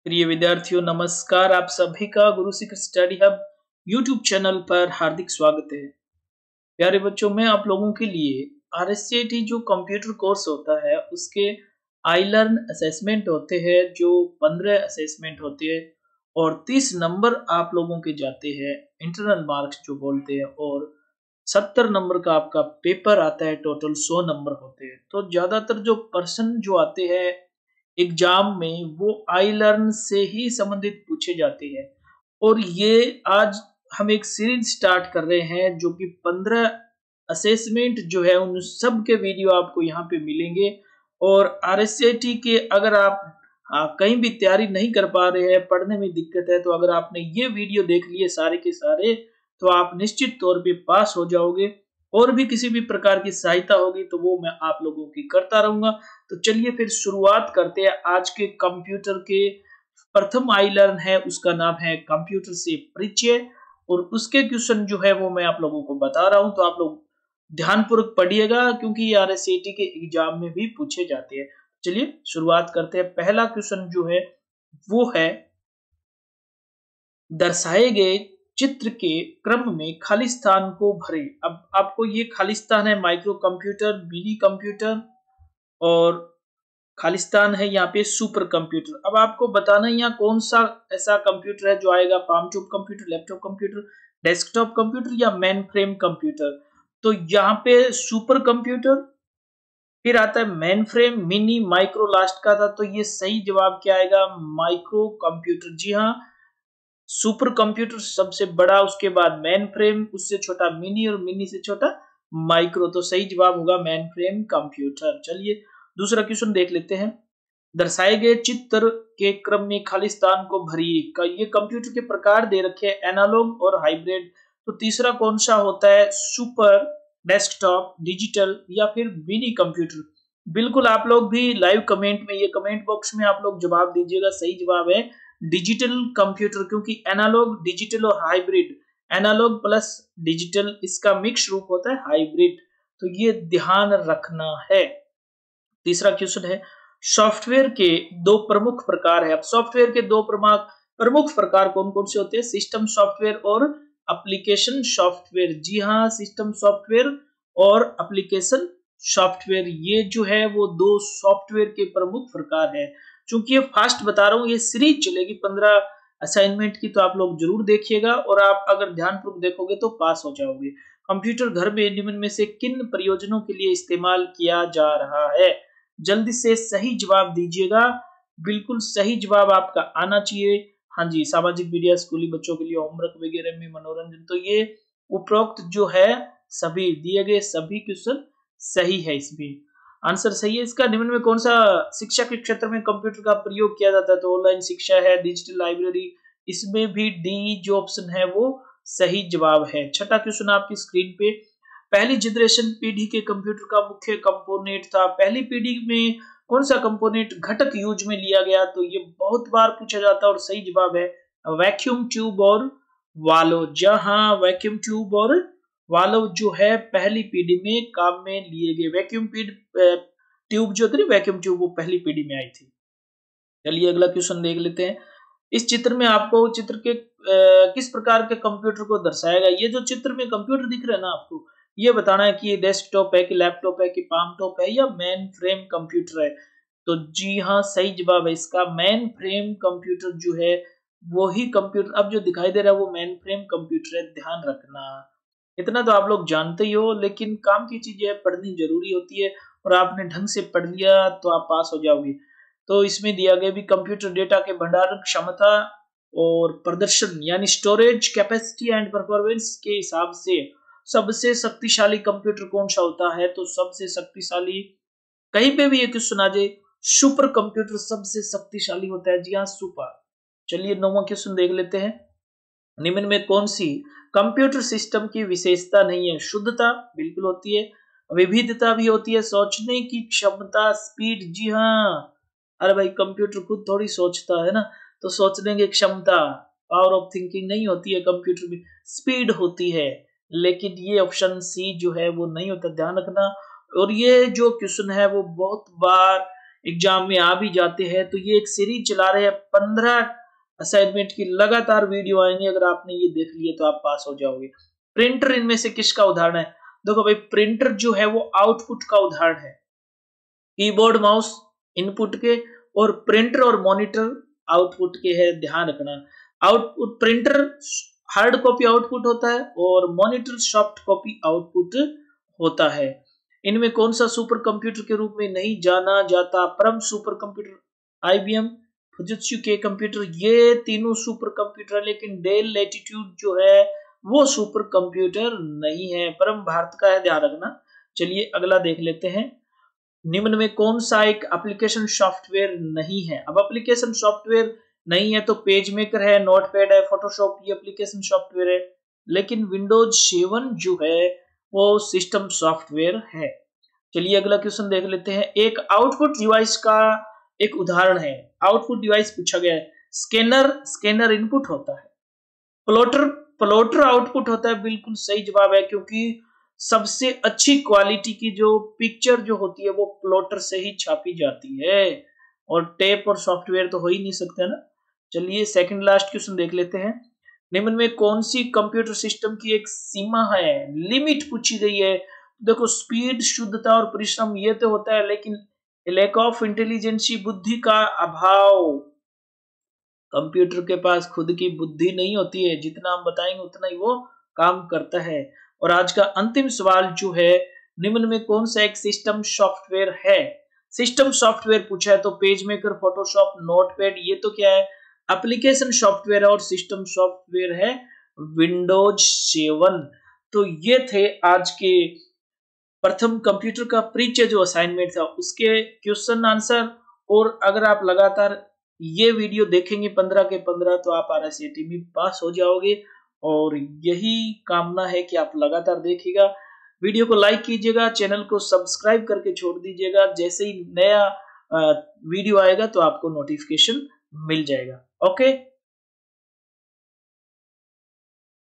प्रिय विद्यार्थियों नमस्कार। आप सभी का गुरु सीखर स्टडी हब यूट्यूब चैनल पर हार्दिक स्वागत है। प्यारे बच्चों, मैं आप लोगों के लिए RSCT जो कंप्यूटर कोर्स होता है उसके आई लर्न असेसमेंट होते हैं, जो 15 असेसमेंट होते हैं और 30 नंबर आप लोगों के जाते हैं, इंटरनल मार्क्स जो बोलते हैं, और 70 नंबर का आपका पेपर आता है। टोटल 100 नंबर होते हैं। तो ज्यादातर जो पर्सन जो आते हैं एग्जाम में वो आई लर्न से ही संबंधित पूछे जाते हैं। और ये आज हम एक सीरीज स्टार्ट कर रहे हैं जो कि 15 असेसमेंट जो है उन सब के वीडियो आपको यहाँ पे मिलेंगे। और RSCT के अगर आप कहीं भी तैयारी नहीं कर पा रहे हैं, पढ़ने में दिक्कत है, तो अगर आपने ये वीडियो देख लिए सारे के सारे तो आप निश्चित तौर पे पास हो जाओगे। और भी किसी भी प्रकार की सहायता होगी तो वो मैं आप लोगों की करता रहूंगा। तो चलिए फिर शुरुआत करते हैं। आज के कंप्यूटर के प्रथम आई लर्न है, उसका नाम है कंप्यूटर से परिचय, और उसके क्वेश्चन जो है वो मैं आप लोगों को बता रहा हूं। तो आप लोग ध्यानपूर्वक पढ़िएगा क्योंकि ये RSCT के एग्जाम में भी पूछे जाते हैं। चलिए शुरुआत करते हैं। पहला क्वेश्चन जो है वो है, दर्शाए गए चित्र के क्रम में खाली स्थान को भरे। अब आपको ये खाली स्थान है माइक्रो कंप्यूटर, मिनी कंप्यूटर, और खालिस्तान है यहाँ पे सुपर कंप्यूटर। अब आपको बताना है यहाँ कौन सा ऐसा कंप्यूटर है जो आएगा, palm tube computer, laptop computer, desktop computer या मेन फ्रेम कंप्यूटर। तो यहाँ पे सुपर कंप्यूटर, फिर आता है main frame, mini, micro last का था। तो ये सही जवाब क्या आएगा? Micro computer. जी हाँ, सुपर कंप्यूटर सबसे बड़ा, उसके बाद मेन फ्रेम, उससे छोटा मिनी, और मिनी से छोटा माइक्रो। तो सही जवाब होगा मेन फ्रेम कंप्यूटर। चलिए दूसरा क्वेश्चन देख लेते हैं। दर्शाए गए चित्र के क्रम में खाली स्थान को भरिए। ये कंप्यूटर के प्रकार दे रखे हैं, एनालॉग और हाइब्रिड। तो तीसरा कौन सा होता है? सुपर, डेस्कटॉप, डिजिटल या फिर मिनी कंप्यूटर। बिल्कुल आप लोग भी लाइव कमेंट में, ये कमेंट बॉक्स में आप लोग जवाब दीजिएगा। सही जवाब है डिजिटल कंप्यूटर, क्योंकि एनालॉग, डिजिटल और हाइब्रिड, एनालॉग प्लस डिजिटल, इसका मिक्स रूप होता है हाइब्रिड। तो ये ध्यान रखना है। तीसरा क्वेश्चन है, सॉफ्टवेयर के दो प्रमुख प्रकार है। अब सॉफ्टवेयर के दो प्रमुख प्रकार कौन कौन से होते हैं? सिस्टम सॉफ्टवेयर और एप्लीकेशन सॉफ्टवेयर। जी हाँ, सिस्टम सॉफ्टवेयर और एप्लीकेशन सॉफ्टवेयर, ये जो है वो दो सॉफ्टवेयर के प्रमुख प्रकार है। चूंकि ये फास्ट बता रहा हूँ, ये सीरीज चलेगी 15 असाइनमेंट की, तो आप लोग जरूर देखिएगा और आप अगर ध्यानपूर्वक देखोगे तो पास हो जाओगे। कंप्यूटर घर में निम्न में से किन प्रयोजनों के लिए इस्तेमाल किया जा रहा है? जल्दी से सही जवाब दीजिएगा। बिल्कुल सही जवाब आपका आना चाहिए। हाँ जी, सामाजिक मीडिया, स्कूली बच्चों के लिए होमवर्क वगैरह में, मनोरंजन। तो ये उपरोक्त जो है सभी दिए गए सभी क्वेश्चन सही है। इसमें आंसर सही है इसका। निम्न में कौन सा शिक्षा के क्षेत्र में कंप्यूटर का प्रयोग किया जाता है? तो ऑनलाइन शिक्षा है, डिजिटल लाइब्रेरी, इसमें भी डी जो ऑप्शन है वो सही जवाब है। छठा क्वेश्चन आपकी स्क्रीन पे, पहली जनरेशन पीढ़ी के कंप्यूटर का मुख्य कंपोनेंट था। पहली पीढ़ी में कौन सा कंपोनेंट, घटक यूज में लिया गया? तो ये बहुत बार पूछा जाता है और सही जवाब है वैक्यूम ट्यूब और वाल्व। जहां वैक्यूम ट्यूब और वाल्व जो है पहली पीढ़ी में काम में लिए गए। वैक्यूम ट्यूब जो थी, वैक्यूम ट्यूब, वो पहली पीढ़ी में आई थी। चलिए अगला क्वेश्चन देख लेते हैं। इस चित्र में आपको चित्र के किस प्रकार के कंप्यूटर को दर्शाया गया? ये जो चित्र में कंप्यूटर दिख रहा है ना, आपको ये बताना है कि ये डेस्कटॉप है कि लैपटॉप है कि पाम टॉप है या मेन फ्रेम कंप्यूटर है। तो जी हाँ, सही जवाब है इसका मेन फ्रेम कंप्यूटर जो है वो ही कंप्यूटर। अब जो दिखाई दे रहा है वो मेन फ्रेम कंप्यूटर है, ध्यान रखना। इतना तो आप लोग जानते ही हो, लेकिन काम की चीजें पढ़नी जरूरी होती है और आपने ढंग से पढ़ लिया तो आप पास हो जाओगे। तो इसमें दिया गया भी कंप्यूटर डेटा के भंडारण क्षमता और प्रदर्शन यानी स्टोरेज कैपेसिटी एंड परफॉर्मेंस के हिसाब से सबसे शक्तिशाली कंप्यूटर कौन सा होता है? तो सबसे शक्तिशाली, कहीं पे भी ये क्वेश्चन आ जाए, सुपर कंप्यूटर सबसे शक्तिशाली होता है। जी हाँ, सुपर। चलिए नौवां क्वेश्चन देख लेते हैं। निम्न में कौन सी कंप्यूटर सिस्टम की विशेषता नहीं है? शुद्धता बिल्कुल होती है, विविधता भी होती है, सोचने की क्षमता, स्पीड। जी हाँ, अरे भाई कंप्यूटर खुद थोड़ी सोचता है ना, तो सोचने की क्षमता, पावर ऑफ थिंकिंग नहीं होती है कंप्यूटर में, स्पीड होती है। लेकिन ये ऑप्शन सी जो है वो नहीं होता, ध्यान रखना। और ये जो क्वेश्चन है वो बहुत बार एग्जाम में आ भी जाते हैं। तो ये एक सीरीज चला रहे हैं, 15 असाइनमेंट की लगातार वीडियो आएंगे। अगर आपने ये देख लिए तो आप पास हो जाओगे। प्रिंटर इनमें से किसका उदाहरण है? देखो भाई, प्रिंटर जो है वो आउटपुट का उदाहरण है। कीबोर्ड माउस इनपुट के और प्रिंटर और मॉनिटर आउटपुट के है, ध्यान रखना। Output printer hard copy output होता है और मॉनिटर सॉफ्ट कॉपी आउटपुट होता है। इनमें कौन सा सुपर कंप्यूटर के रूप में नहीं जाना जाता? परम सुपर कंप्यूटर, आईबीएम, फुजित्सु के कंप्यूटर, ये तीनों सुपर कंप्यूटर, लेकिन डेल लैटिट्यूड जो है वो सुपर कंप्यूटर नहीं है, परम भारत का है, ध्यान रखना। चलिए अगला देख लेते हैं। निम्न में कौन सा एक एप्लीकेशन सॉफ्टवेयर नहीं है? अब एप्लीकेशन सॉफ्टवेयर नहीं है तो पेज मेकर है, नोटपैड है, फोटोशॉप, ये एप्लीकेशन सॉफ्टवेयर है। लेकिन विंडोज 7 जो है वो सिस्टम सॉफ्टवेयर है। चलिए अगला क्वेश्चन देख लेते हैं। एक आउटपुट डिवाइस का एक उदाहरण है। आउटपुट डिवाइस पूछा गया है। स्कैनर इनपुट होता है। प्लॉटर आउटपुट होता है। बिल्कुल सही जवाब है, क्योंकि सबसे अच्छी क्वालिटी की जो पिक्चर जो होती है वो प्लॉटर से ही छापी जाती है, और टेप और सॉफ्टवेयर तो हो ही नहीं सकते ना। चलिए सेकंड लास्ट क्वेश्चन देख लेते हैं। निम्न में कौन सी कंप्यूटर सिस्टम की एक सीमा है, लिमिट पूछी गई है? देखो, स्पीड, शुद्धता और परिश्रम ये तो होता है, लेकिन लैक ऑफ इंटेलिजेंसी, बुद्धि का अभाव। कंप्यूटर के पास खुद की बुद्धि नहीं होती है, जितना हम बताएंगे उतना ही वो काम करता है। और आज का अंतिम सवाल जो है, निम्न में कौन सा एक सिस्टम सॉफ्टवेयर है? सिस्टम सॉफ्टवेयर पूछा है तो पेज मेकर, फोटोशॉप, नोटपैड, ये तो क्या है? एप्लीकेशन सॉफ्टवेयर है, और सिस्टम सॉफ्टवेयर है विंडोज 7। तो ये थे आज के प्रथम कंप्यूटर का परिचय जो असाइनमेंट था उसके क्वेश्चन आंसर। और अगर आप लगातार ये वीडियो देखेंगे 15 के 15 तो आप RSAT में पास हो जाओगे, और यही कामना है कि आप लगातार देखिएगा। वीडियो को लाइक कीजिएगा, चैनल को सब्सक्राइब करके छोड़ दीजिएगा। जैसे ही नया वीडियो आएगा तो आपको नोटिफिकेशन मिल जाएगा। ओके।